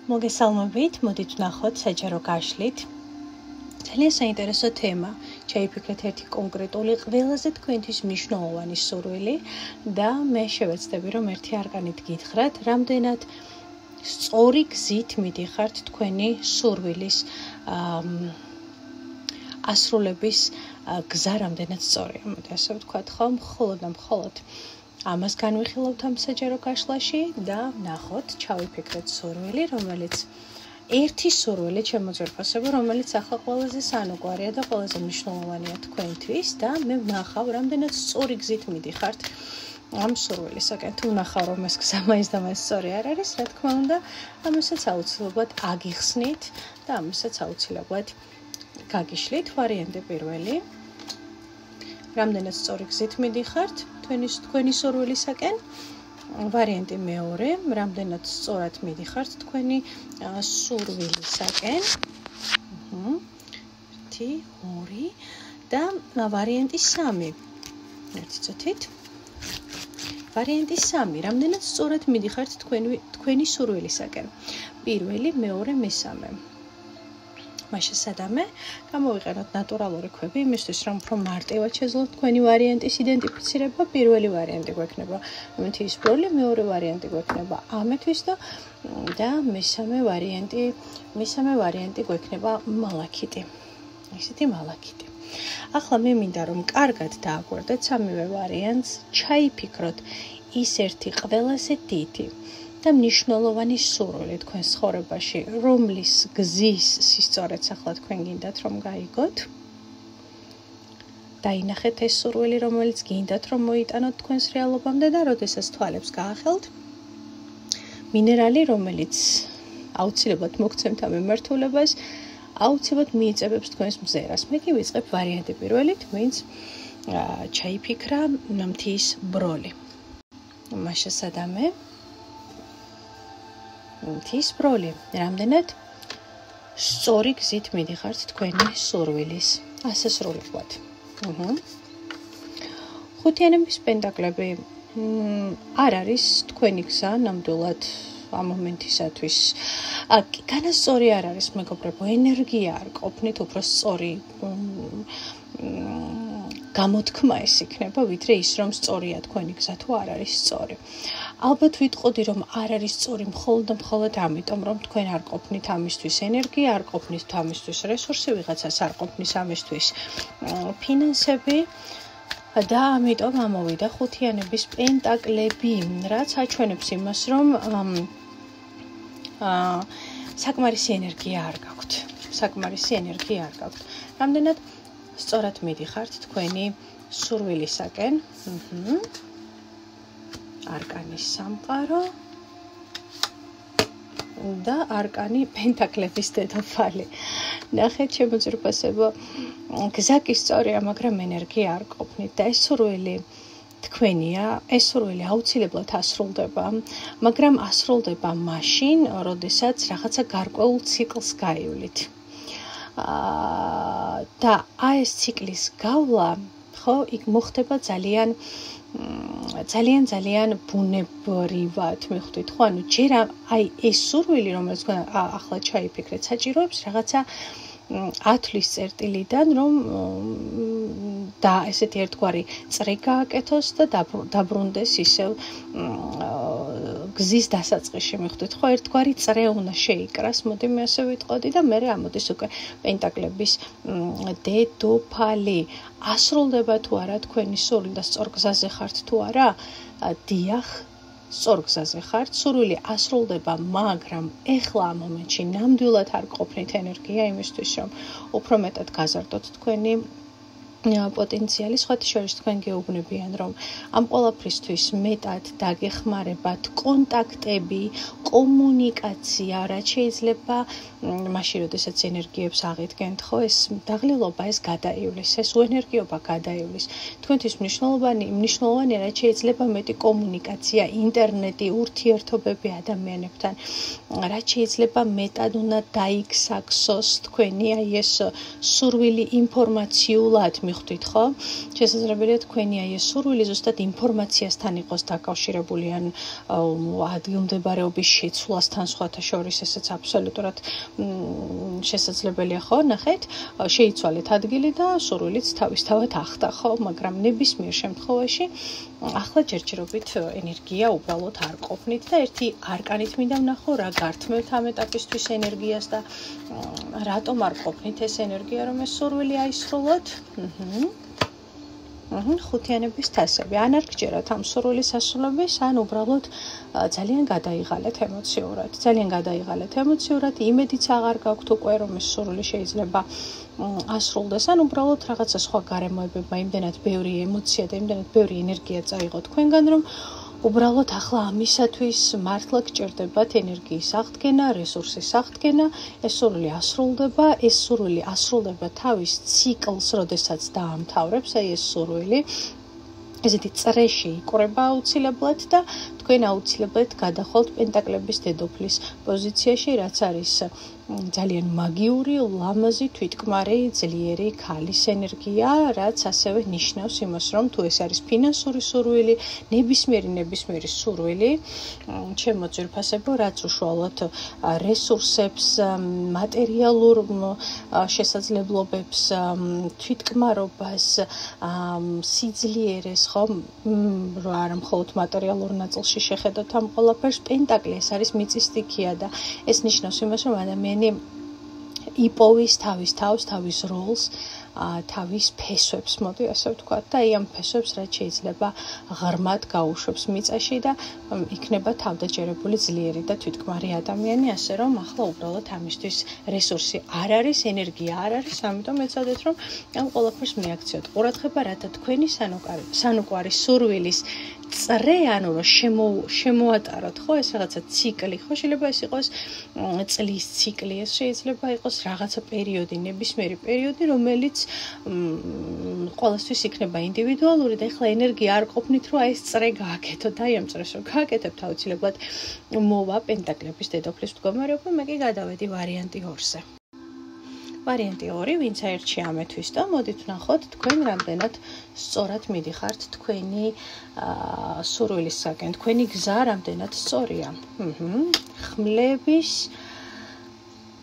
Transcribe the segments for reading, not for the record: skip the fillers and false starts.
მოგესალმებით, მოდით ვნახოთ საჯარო გაშლით. ძალიან საინტერესო თემა. Ჩაიფიქრეთ ერთი კონკრეტული ყველაზე თქვენთვის მნიშვნელოვანი სურვილი და მე შევეცდები რომ ერთი არკანით გითხრათ, რამდენად სწორი გზით მიდიხართ თქვენი სურვილის ასრულების გზა რამდენად სწორია. მოდი ასე ვთქვათ ხო, მხოლოდ ამას განვიხილავთ ამ საჯარო გაშლაში და ვნახოთ, ჩავიფიქრეთ სურვილი, რომელიც ერთი სურვილი შემოძვირფასება, რომელიც ახლა ყველაზე სანუკვარია და ყველაზე მნიშვნელოვანია თქვენთვის და მე ვნახავ, რამდენად სწორი გზით მიდიხართ ამ სურვილისაკენ. თუ ვნახავ, რომ ეს გზა მაინც და მაინც სწორი არ არის, რა თქმა უნდა, ამასაც აუცილებლად აგიხსნით და ამასაც აუცილებლად გაგიშლით. ვარიანტი პირველი. რამდენად სწორი გზით მიდიხართ თქვენი სურვილისაკენ. ვარიანტი მეორე, რამდენად სწორად მიდიხართ თქვენი სურვილისაკენ. 1 2 და ვარიანტი 3. ერთი წუთით. ვარიანტი 3, რამდენად სწორად მიდიხართ თქვენი სურვილისაკენ. პირველი, მეორე, მესამე. მაშინ სადამე გამოვიყენოთ ნატურალური ქვები იმისთვის, რომ უფრო მარტივად შეძლოთ თქვენი ვარიანტის იდენტიფიცირება. პირველი ვარიანტი გვექნება მთის ბროლი, მეორე ვარიანტი გვექნება ამეთვის და მესამე ვარიანტი გვექნება მალაქიტი. ესეთი მალაქიტი. ახლა მე მინდა რომ კარგად დააკვირდეთ სამივე ვარიანტს, ჩაიფიქროთ ის ერთი ყველაზე დიდი და მნიშვნელოვანი სურვილი თქვენს ცხოვრებაში, რომლის გზის სისწორეც ახლა თქვენ გინდათ რომ გაიგოთ. დაინახეთ ეს სურვილი, რომელიც გინდათ რომ მოიტანოთ თქვენს რეალობამდე და როდესაც თვალებს გაახელთ, მინერალი, რომელიც აუცილებლად მოგცემთ ამ მიმართულებას, აუცილებლად მიიწებებს თქვენს მზერას. მე კი ვიწყებ ვარიანტი პირველით, ვინც ჩაიფიქრა მთის ბროლი. მაშინ სადამე მთის ბროლი, რამდენად სწორი გზით მიდიხართ თქვენი სურვილის ასასრულებლად. ხუთიანების პენტაკლები არ არის თქვენი გზა ნამდვილად ამ მომენტისათვის. განასწორი არ არის, მეგობრებო, ენერგია არ ყოფნით, უფრო სწორი გამოთქმა ეს იქნება, ვიდრე ის, რომ სწორია თქვენი გზა თუ არ არის სწორი. ალბათ ვიტყოდი, რომ არ არის სწორი მხოლოდ ამიტომ, რომ თქვენ არ ყოფნით ამისთვის ენერგია, არ ყოფნით ამისთვის რესურსი, ვიღაცას არ ყოფნის ამისთვის ფინანსები და ამიტომ ამოვიდა ხუთიანების პენტაკლები, რაც აჩვენებს იმას, რომ საკმარისი ენერგია არ გაქვთ. რამდენად სწორად მიდიხართ თქვენი სურვილისაკენ. არკანის სამყარო და არკანი პენტაკლების დედოფალი. ნახეთ შემოძვირფასება, გზა კი სწორია, მაგრამ ენერგია არ ყოფნით და ეს სურვილი თქვენია, ეს სურვილი აუცილებლად ასრულდება, მაგრამ ასრულდება მაშინ, როდესაც რაღაცა გარკვეულ ციკლს გაივლით. და ეს ციკლის გავლა, ხო, იქ მოხდება ძალიან ბუნებრივად, მიხვდით, ხო, ანუ ჯერ ეს სურვილი, რომელიც ახლა ჩაიფიქრეთ, საჭიროებს რაღაცა ათვლის წერტილიდან, რომ და ესეთი ერთგვარი წრე გააკეთოს და დაბრუნდეს ისევ გზის დასაწყისში, მიხვდით, ხო, ერთგვარი წრე უნდა შეიკრას, მოდი მე ასე ვიტყოდი და მე ამოდის უკვე პენტაკლების დედოფალი. ასრულდება თუ არა თქვენი სურვილი და სწორ გზაზე ხართ თუ არა? დიახ, სწორ გზაზე ხართ, სურვილი ასრულდება, მაგრამ ეხლა ამ მომენტში ნამდვილად არ ყოფნით ენერგია იმისთვის, რომ უფრო მეტად გაზარდოთ თქვენი პოტენციალი. სხვათა შორის თქვენ გეუბნებიან, რომ ამ ყველაფრისთვის მეტად დაგეხმარებათ კონტაქტები, კომუნიკაცია, რაც შეიძლება მაშინ, როდესაც ენერგიებს აღიდგენთ, ხო, ეს დაღლილობა, ეს გადაივლის, ეს უენერგიობა გადაივლის. თქვენთვის მნიშვნელოვანია, რაც შეიძლება მეტი კომუნიკაცია, ინტერნეტი, ურთიერთობები ადამიანებთან, რაც შეიძლება მეტად უნდა დაიგსაქსოს თქვენი ეს სურვილი ინფორმაციულად, ხვდით, ხო? შესაძლებელია თქვენი აი ეს სურვილი ზუსტად ინფორმაციასთან იყოს დაკავშირებული, ან ადგილმდებარეობის შეცვლასთან სხვათა შორის, ესეც აბსოლუტურად შესაძლებელია, ხო? ნახეთ, შეიცვალეთ ადგილი და სურვილიც თავისთავად ახდა, ხო? მაგრამ ნებისმიერ შემთხვევაში ახლა ჯერჯერობით ენერგია უბრალოდ არ ყოფნით და ერთი არკანით მინდა ვნახო, რა გართმევთ ამ ეტაპისთვის ენერგიას და რატომ არ ყოფნით ეს ენერგია, რომ ეს სურვილი აისრულოთ? ხუთიანების თასები. ან არ გჯერათ ამ სურვილის ასრულების, ან უბრალოდ ძალიან გადაიღალეთ ემოციურად. ძალიან გადაიღალეთ ემოციურად, იმედიც აღარ გაქვთ უკვე, რომ ეს სურვილი შეიძლება ასრულდეს, ან უბრალოდ რაღაცა სხვა გარემოებებმა იმდენად ბევრი ემოცია და იმდენად ბევრი ენერგია წაიღო თქვენგან, რომ უბრალოდ ახლა ამისათვის მართლა გჭირდებათ ენერგიის აღდგენა, რესურსის აღდგენა, ეს სურვილი ასრულდება, ეს სურვილი ასრულდება თავის ციკლს, როდესაც დაამთავრებს, აი ეს სურვილი ესეთი წრეში იკვრება აუცილებლად და თქვენ აუცილებლად გადახვალთ პენტაკლების დედოფლის პოზიციაში, რაც არის ძალიან მაგიური, ლამაზი, თვითკმარი, ძლიერი ქალის ენერგია, რაც ასევე ნიშნავს იმას, რომ თუ ეს არის ფინანსური სურვილი, ნებისმიერი სურვილი, ჩემო ძვირფასებო, რაც უშუალოდ რესურსებს, მატერიალურ შესაძლებლობებს, თვითკმარობას, სიძლიერეს, ხო, არა მხოლოდ მატერიალურ ნაწილში შეხედოთ ამ ყველაფერს, პენტაკლი ეს არის მიწის სტიქია და ეს ნიშნავს იმას, რომ ადამიანი იპოვის თავის თავს, თავის როლს, თავის ფესვებს, მოდი ასე ვთქვათ, და აი ამ ფესვებს რაც შეიძლება ღრმად გაუშვებს მიწაში და იქნება თავდაჯერებული ძლიერი და თვითკმარი ადამიანი, ასე რომ ახლა უბრალოდ ამისთვის რესურსი არ არის, ენერგია არ არის, ამიტომ ეცადეთ რომ ამ ყველაფერს მიაქციოთ. ყურადღება, რათა თქვენი სანუკვარი სურვილის წრე, ანუ რომ შემოატაროთ, ხო, ეს რაღაცა ციკლი, ხო, შეიძლება ეს იყოს წლის ციკლი, ეს შეიძლება იყოს რაღაცა პერიოდი, ნებისმიერი პერიოდი, რომელიც ყველასთვის იქნება ინდივიდუალური და ეხლა ენერგია არ ყოფნით, რომ აი ეს წრე გააკეთოთ, აი ამ წრეს რომ გააკეთებთ, აუცილებლად მოვა პენტაკლების დედოფლის მდგომარეობა, მე კი გადავედი ვარიანტი 2-ზე. ვარიანტი 2, ვინც აირჩია ამეთვის და მოდით ვნახოთ თქვენ რამდენად სწორად მიდიხართ თქვენი სურვილისაკენ, თქვენი გზა რამდენად სწორია. ხმლების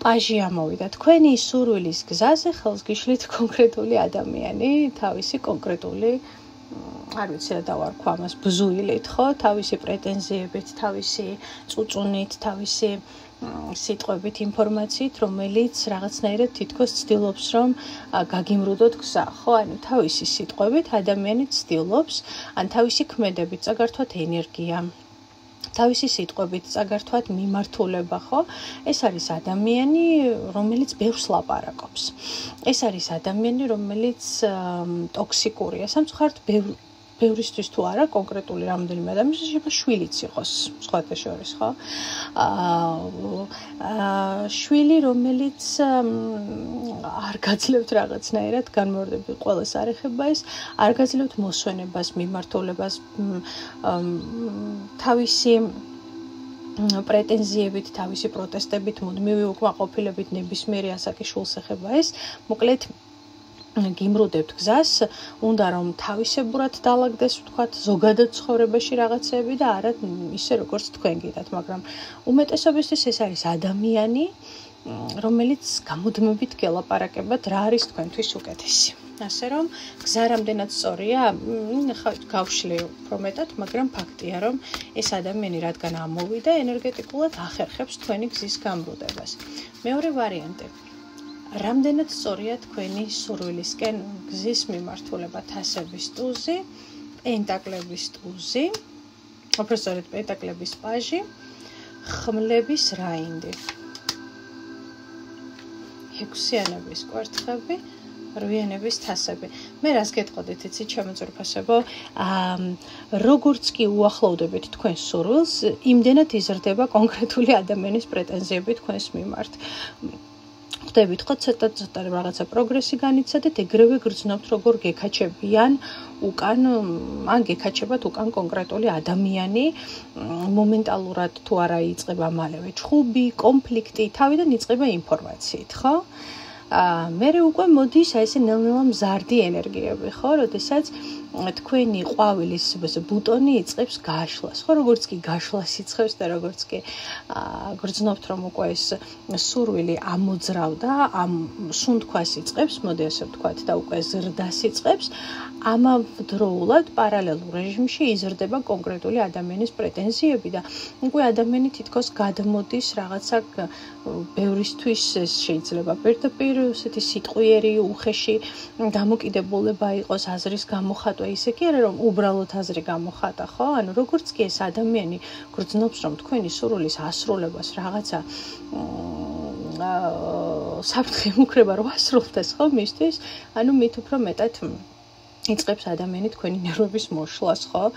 პაჟი ამოვიდა. თქვენი სურვილის გზაზე ხელს გიშლით კონკრეტული ადამიანი, თავისი კონკრეტული, არ ვიცი რა დავარქვა ამას, ბზუილით, ხო, თავისი პრეტენზიებით, თავისი წუწუნით, თავისი სიტყვებით, ინფორმაციით, რომელიც რაღაცნაირად თითქოს ცდილობს, რომ გაგიმრუდოთ გზა, ხო, ანუ თავისი სიტყვებით ადამიანი ცდილობს, ან თავისი ქმედებით წაგართვათ ენერგია, თავისი სიტყვებით წაგართვათ მიმართულება, ხო? ეს არის ადამიანი, რომელიც ბევრს ლაპარაკობს. ეს არის ადამიანი, რომელიც ტოქსიკურია. სამწუხაროდ ბევრისთვის თუ არა, კონკრეტული რამდენიმე ადამიანს შეიძლება შვილიც იყოს, სხვათა შორის, ხო? შვილი, რომელიც არ გაძლევთ რაღაცნაირად განმეორდებით ყველას არ ეხება ეს, არ გაძლევთ მოსვენებას, მიმართულებას, თავისი პრეტენზიებით, თავისი პროტესტებით, მუდმივი უკმაყოფილებით ნებისმიერი ასაკის შულს ეხება ეს, მოკლედ გიმრუდებთ გზას, უნდა რომ თავისებურად დაალაგდეს, ვთქვათ, ზოგადად ცხოვრებაში რაღაცები და არა ისე როგორც თქვენ გიდათ, მაგრამ უმეტესობისთვის ეს არის ადამიანი, რომელიც გამუდმებით გელაპარაკებათ, რა არის თქვენთვის უკეთესი. ასე რომ გზა რამდენად სწორია, გავშლი უფრო მეტად, მაგრამ ფაქტია, რომ ეს ადამიანი რადგან ამოვიდა, ენერგეტიკულად ახერხებს თქვენი გზის გამრუდებას. მეორე ვარიანტი. რამდენად სწორია თქვენი სურვილისკენ გზის მიმართულება, თასების ტუზი, პენტაკლების ტუზი, უფრო სწორედ პენტაკლების პაჟი, ხმლების რაინდი. ექვსიანების კვერთხები, 8-იანების თასები. მე რას გეტყოდით, იცით, ჩემო ძვირფასებო, როგორც კი უახლოვდებით თქვენ სურვილს, იმდენად იზრდება კონკრეტული ადამიანის პრეტენზიები თქვენს მიმართ. ხვდებით, ხო, ცოტა რაღაცა პროგრესი განიცადეთ, ეგრევე გრძნობთ, როგორ გეკაჩებიან უკან, ან გეკაჩებათ უკან კონკრეტული ადამიანი, მომენტალურად თუ არა იწყება მალევე ჩხუბი, კონფლიქტი, თავიდან იწყება ინფორმაციით, ხო? მე უკვე მოდის აი ესე ნელ-ნელა მზარდი ენერგიები, ხო, როდესაც თქვენი ყვავილის ბუტონი იწყებს გაშლას, ხო, როგორც კი გაშლას იწყებს და როგორც კი გრძნობთ, რომ უკვე ეს სურვილი ამოძრავდა, ამ სუნთქვას იწყებს, მოდი ასე ვთქვათ, და უკვე ზრდას იწყებს, ამავდროულად პარალელურ რეჟიმში იზრდება კონკრეტული ადამიანის პრეტენზიები და უკვე ადამიანი თითქოს გადმოდის რაღაცა ბევრისთვის ეს შეიძლება პირდაპირ ესეთი სიტყვიერი უხეში დამოკიდებულება იყოს აზრის გამოხატვა ისე კი არა რომ უბრალოდ აზრი გამოხატა ხო ანუ როგორც კი ეს ადამიანი გრძნობს რომ თქვენი სურვილის ასრულებას რაღაცა საფრთხე მუქრება რო ასრულდეს ხო მისთვის ანუ მით უფრო მეტად იწყებს ადამიანი თქვენი ნერვების მოშლას, ხო?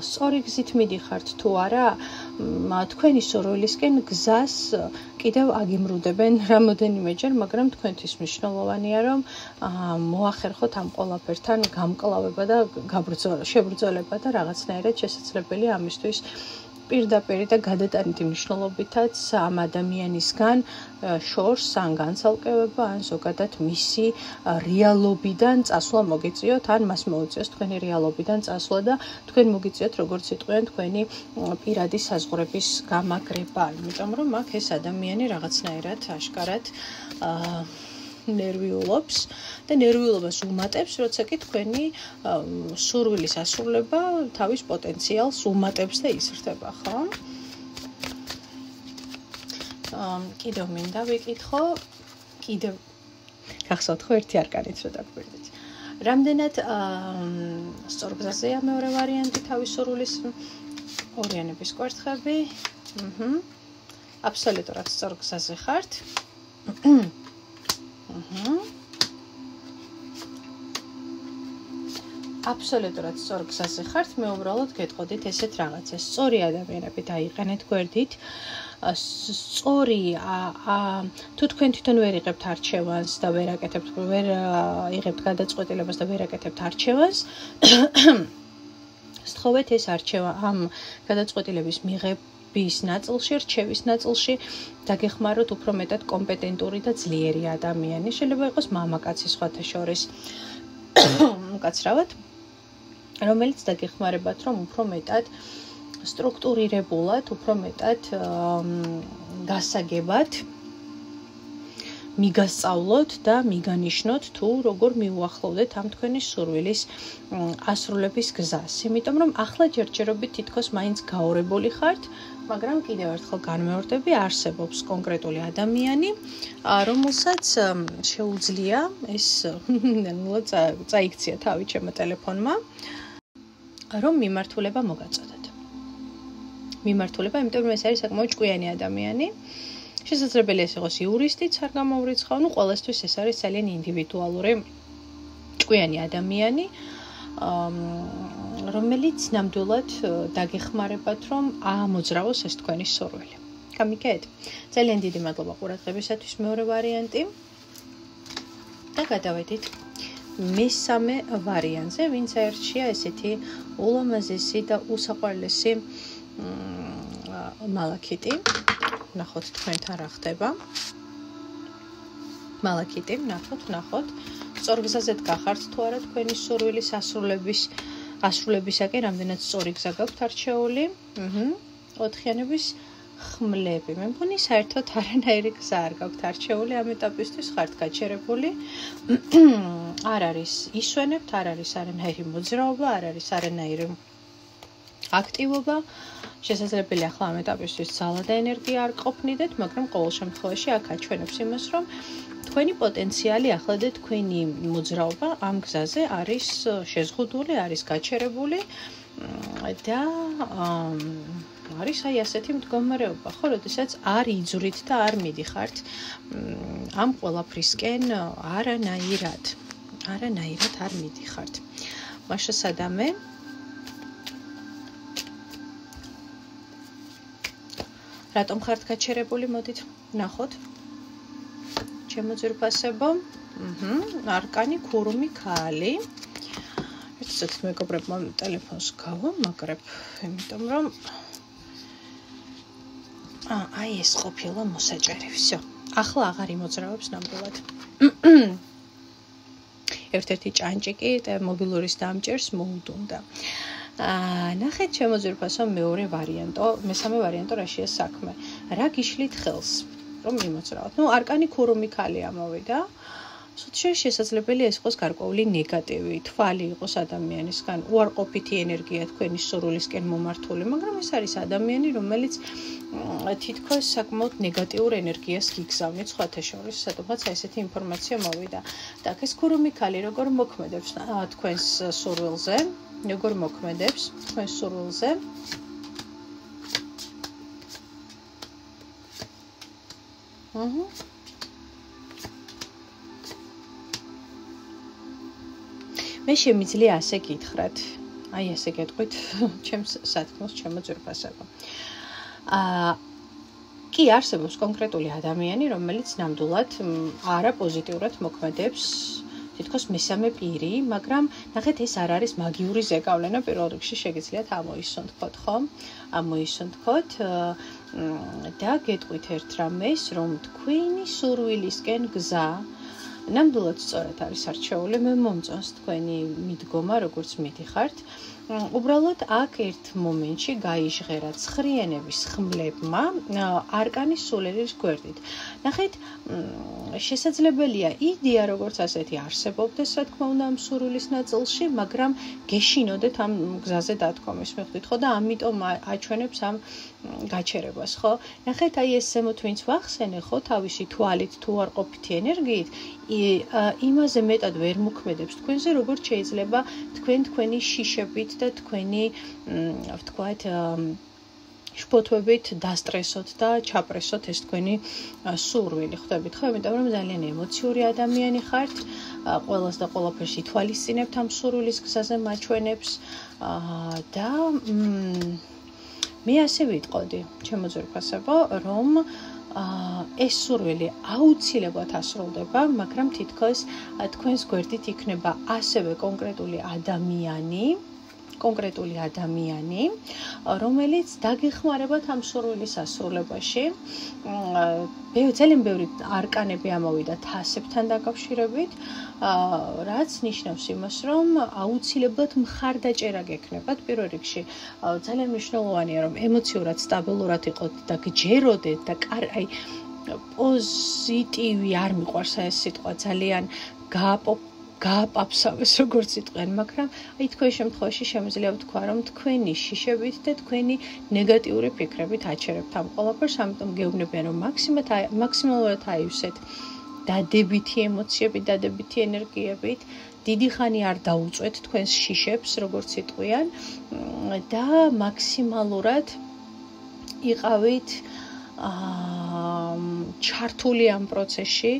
სწორი გზით მიდიხართ თუ არა, თქვენი სურვილისკენ გზას კიდევ აგიმრუდებენ რამოდენიმეჯერ, მაგრამ თქვენთვის მნიშვნელოვანია, რომ მოახერხოთ ამ ყველაფერთან გამკლავება და შებრძოლება და რაღაცნაირად შესაძლებელია ამისთვის პირდაპირ და გადატანითი მნიშვნელობითაც ამ ადამიანისგან შორს ან განცალკევება ან ზოგადად მისი რეალობიდან წასვლა მოგიწიოთ ან მას მოუწიოს თქვენი რეალობიდან წასვლა და თქვენ მოგიწიოთ როგორც იტყვიან თქვენი პირადი საზღვრების გამაგრება იმიტომ რომ აქ ეს ადამიანი რაღაცნაირად აშკარად ნერვიულობს და ნერვიულობას უმატებს, როცა კი თქვენი სურვილის ასრულება თავის პოტენციალს უმატებს და იზრდება, ხო? კიდევ მინდა ვიკითხო, კიდევ გახსოვთ ხო ერთი არკანით რო დაგვირდით. რამდენად სწორგზაზეა მეორე ვარიანტი თავის სურვილის ორიანების კვერთხები? აბსოლუტურად სწორგზაზე ხართ. აბსოლუტურად სწორ გზაზე ხართ, მე უბრალოდ გეტყოდით ესეთ რაღაცას. სწორი ადამიანები დაიყენეთ გვერდით. სწორი თუ თქვენ თვითონ ვერ იღებთ არჩევანს და ვერ იღებთ გადაწყვეტილებას და ვერ აკეთებთ არჩევანს, სთხოვეთ ეს არჩევა ამ გადაწყვეტილების მიღების ნაწილში, რჩევის ნაწილში დაგეხმაროთ უფრო მეტად კომპეტენტური და ძლიერი ადამიანი. შეიძლება იყოს მამაკაცი სხვათა შორის. უკაცრავად რომელიც დაგეხმარებათ რომ უფრო მეტად სტრუქტურირებულად, უფრო მეტად გასაგებად მიგასწავლოთ და მიგანიშნოთ თუ როგორ მიუახლოვდეთ ამ თქვენი სურვილის ასრულების გზას. იმიტომ რომ ახლა ჯერჯერობით თითქოს მაინც გაორებული ხართ, მაგრამ კიდევ ერთხელ განმეორდები, არსებობს კონკრეტული ადამიანი, რომელსაც შეუძლია ეს წაიქცია თავი ჩემო ტელეფონმა, რომ მიმართულება მოგაწოდოთ. მიმართულება, იმიტომ რომ ეს არის საკმაოდ ჭკვიანი ადამიანი. შესაძლებელია ეს იყოს იურისტიც, არ გამოვრიცხავ, ნუ ყველასთვის ეს არის ძალიან ინდივიდუალური ჭკვიანი ადამიანი, რომელიც ნამდვილად დაგეხმარებათ, რომ აამოძრავოს ეს თქვენი სურვილი. გამიგეთ? ძალიან დიდი მადლობა ყურადღებისათვის მეორე ვარიანტი. და გადავედით მესამე ვარიანტზე, ვინც აერჩია ესეთი ულამაზესი და უსაყვარლესი მალაქიტი. ნახოთ თქვენთან რა ხდება. მალაქიტი, ნახოთ. სწორგზაზეთ გახართ თუ არა თქვენი სურვილის ასრულებისაკენ, რამდენად სწორი გზა გაქვთ არჩეული. ოთხიანების ხმლები. მე მგონი საერთოდ არანაირი გზა არ გაქვთ არჩეული ამ ეტაპისთვის, ხართ გაჩერებული. არ არის ისვენებთ, არ არის არანაირი მოძრაობა, არ არის არანაირი აქტივობა. შესაძლებელია ახლა ამ ეტაპისთვის ძალა და ენერგია არ ყოფნიდეთ, მაგრამ ყოველ შემთხვევაში აქ აჩვენებს იმას, რომ თქვენი პოტენციალი ახლა და თქვენი მოძრაობა ამ გზაზე არის შეზღუდული, არის გაჩერებული და არის აი ასეთი მდგომარეობა, ხო, როდესაც არ იძვრით და არ მიდიხართ ამ ყველაფრისკენ არანაირად არ მიდიხართ. მაშა სადამე რატომ ხართ გაჩერებული, მოდით ნახოთ. ჩემო ძვირფასებო, არკანი ქურუმი ქალი. ერთად მეგობრებმა ტელეფონს გავამაგრებ, იმიტომ რომ აი ეს ყოფილა მოსაჭერი. всё. ახლა აღარ იმოძრავებს ნამდვილად. ერთ-ერთი ჭანჭიკი მობილურის დამჭერს მოუდუნდა. ნახეთ ჩემო ძვირფასო მესამე ვარიანტო რაშია საქმე. რა გიშლით ხელს, რომ იმოძრავოთ? არკანი ქურუმი ქალი ამოვიდა. სულ შესაძლებელია ეს იყოს გარკვეული ნეგატივი, თვალი იყოს ადამიანისგან, უარყოფითი ენერგია თქვენი სურვილისკენ მომართული, მაგრამ ეს არის ადამიანი, რომელიც თითქოს საკმაოდ ნეგატიურ ენერგიას გიგზავნით სხვათა შორის, სადღაც ესეთი ინფორმაცია მოვიდა. და ეს ქურუმი ქალი როგორ მოქმედებს თქვენს სურვილზე, მე შემიძლია ასე გითხრათ. აი ასე გეტყვით ჩემს სათქმელს, ჩემო ძვირფასებო. კი არსებობს კონკრეტული ადამიანი, რომელიც ნამდვილად არა პოზიტიურად მოქმედებს, თითქოს მესამე პირი, მაგრამ ნახეთ ეს არ არის მაგიური ზეგავლენა, პირველ რიგში შეგიძლიათ ამოისუნთქოთ, ხო? ამოისუნთქოთ და გეტყვით ერთ რამეს, რომ თქვენი სურვილისკენ გზა ნამდვილად სწორად არის არჩეული, მე მომწონს თქვენი მიდგომა, როგორც მიდიხართ. უბრალოდ აქ ერთ მომენტში გაიჟღერა ცხრიანების ხმლებმა არკანის სულელის გვერდით. ნახეთ, შესაძლებელია იდეა როგორც ასეთი არსებობდეს, რა თქმა უნდა, ამ სურვილის ნაწილში, მაგრამ გეშინოდეთ ამ გზაზე დათქვამის მიხვდით, ხო და ამიტომ აჩვენებს ამ გაჩერებას, ხო? ნახეთ, აი ეს ზემოთ ვინც ვახსენე, ხო, თავისი თვალით თუ არყოფითი ენერგიით, იმაზე მეტად ვერ მოქმედებს თქვენზე, როგორც შეიძლება თქვენი შიშებით და თქვენი, ვთქვათ, შფოთვებით დასტრესოთ და ჩაპრესოთ ეს თქვენი სურვილი, ხვდებით ხო? იმიტომ რომ ძალიან ემოციური ადამიანი ხართ, ყველას და ყველაფერს ითვალისწინებთ ამ სურვილის გზაზე მაჩვენებს და მე ასე ვიტყოდი, ჩემო ძვირფასებო, რომ ეს სურვილი აუცილებლად ასრულდება, მაგრამ თითქოს თქვენს გვერდით იქნება ასევე კონკრეტული ადამიანი, რომელიც დაგეხმარებათ ამ სურვილის ასრულებაში. ძალიან ბევრი არკანები ამოვიდა თასებთან დაკავშირებით, რაც ნიშნავს იმას, რომ აუცილებლად მხარდაჭერა გექნებათ. პირველ რიგში ძალიან მნიშვნელოვანია, რომ ემოციურად სტაბილურად იყოთ და გჯეროდეთ და აი პოზიტივი არ მიყვარს ეს სიტყვა, ძალიან გააპაფსავეს როგორც იტყვიან, მაგრამ აი თქვენ შემთხვევაში შემიძლია ვთქვა, რომ თქვენი შიშებით და თქვენი ნეგატიური ფიქრებით აჩერებთ ამ ყველაფერს, ამიტომ გეუბნებიან, რომ მაქსიმალურად აივსეთ დადებითი ემოციებით, დადებითი ენერგიებით, დიდი ხანი არ დაუწვეთ თქვენს შიშებს, როგორც იტყვიან და მაქსიმალურად იყავით ჩართული ამ პროცესში,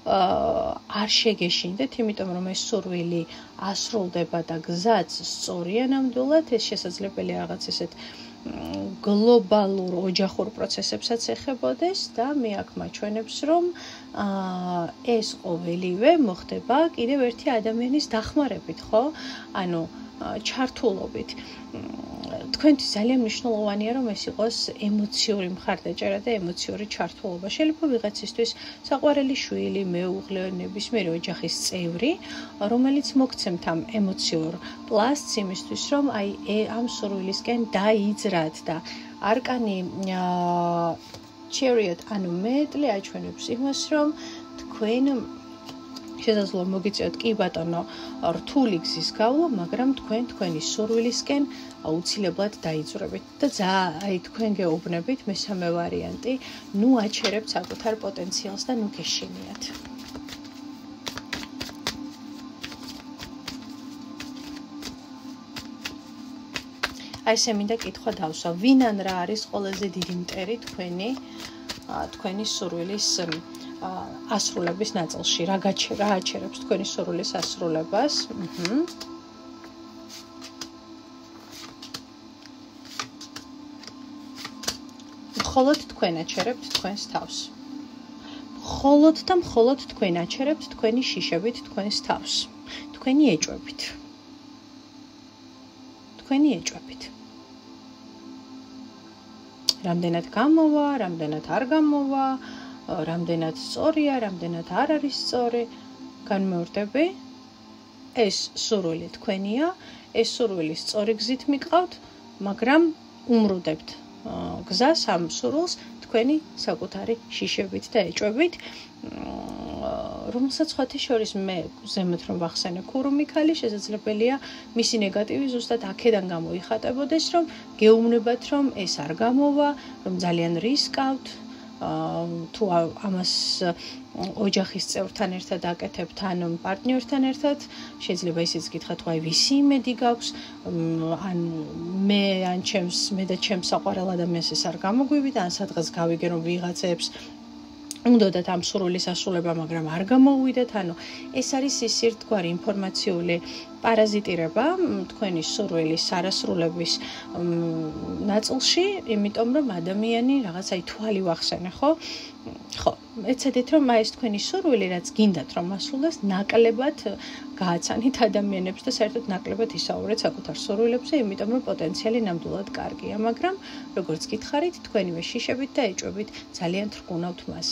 არ შეგეშინდეთ, იმიტომ რომ ეს სურვილი ასრულდება და გზაც სწორია ნამდვილად, ეს შესაძლებელია რაღაც ესეთ გლობალურ ოჯახურ პროცესებსაც ეხებოდეს და მე აქ მაჩვენებს, რომ ეს ყოველივე მოხდება კიდევ ერთი ადამიანის დახმარებით, ხო? ანუ ჩართულობით. თქვენთვის ძალიან მნიშვნელოვანია, რომ ეს იყოს ემოციური მხარდაჭერა და ემოციური ჩართულობა. შეიძლება ვიღაცისთვის საყვარელი შვილი, მეუღლე, ნებისმიერი ოჯახის წევრი, რომელიც მოგცემთ ამ ემოციურ პლასტს იმისთვის, რომ აი ამ სურვილისკენ დაიძრათ და არკანი Chariot, ანუ მეტლი აჩვენებს იმას, რომ თქვენ შესაძლოა მოგიწევთ კი ბატონო რთული გზის გავლა, მაგრამ თქვენი სურვილისკენ აუცილებლად დაიძვრებით და აი თქვენ გეუბნებით მესამე ვარიანტი, ნუ აჩერებთ საკუთარ პოტენციალს და ნუ გეშინიათ. აი ესე მინდა კითხვა დავსვა, ვინან რა არის ყველაზე დიდი მტერი თქვენი სურვილის ასრულების ნაწილში, რა აჩერებს თქვენი სურვილის ასრულებას? მხოლოდ თქვენ აჩერებთ თქვენს თავს. მხოლოდ და მხოლოდ თქვენ აჩერებთ თქვენი შიშებით თქვენს თავს. თქვენი ეჭვებით. რამდენად გამოვა, რამდენად არ გამოვა, რამდენად სწორია, რამდენად არ არის სწორი, განმეორდები. ეს სურვილი თქვენია, ეს სურვილი სწორი გზით მიყავთ, მაგრამ უმრუდებთ გზას ამ სურვილს თქვენი საკუთარი შიშებით და ეჭვებით, რომელსაც სხვათა შორის მე ზემოთ რომ ვახსენე ქურუმიქალი, შესაძლებელია მისი ნეგატივი ზუსტად აქედან გამოიხატებოდეს, რომ გეუბნებათ, რომ ეს არ გამოვა, რომ ძალიან რისკავთ, თუ ამას ოჯახის წევრთან ერთად აკეთებთ, ან პარტნიორთან ერთად, შეიძლება ისიც გითხრათ, თუ აი ვისი იმედი გაქვს, ან მე და ჩემს საყვარელ ადამიანს ეს არ გამოგვივიდა, ან სადღაც გავიგე რომ ვიღაცებს უნდათ ამ სურვილის ასრულება, მაგრამ არ გამოუვიდათ, ანუ ეს არის ის ერთგვარი ინფორმაციული პარაზიტირება თქვენი სურვილის არასრულების ნაწილში, იმიტომ რომ ადამიანი რაღაც აი თვალი ვახსენე, ხო? ხო, ეცადეთ რომ ეს თქვენი სურვილი, რაც გინდათ რომ ასრულდეს, ნაკლებად გააცანით ადამიანებს და საერთოდ ნაკლებად ისაუბრეთ საკუთარ სურვილებზე, იმიტომ რომ პოტენციალი ნამდვილად კარგია, მაგრამ როგორც გითხარით, თქვენივე შიშებით და ეჭვებით ძალიან თრგუნავთ მას.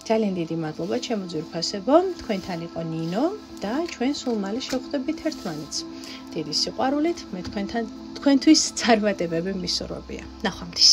ძალიან დიდი მადლობა ჩემო ძვირფასებო, თქვენთან იყო ნინო და ჩვენ სულ მალე შევხვდებით ერთმანეთს. დიდი სიყვარულით, მე თქვენთვის წარმატებები მისურვებია. ნახვამდის.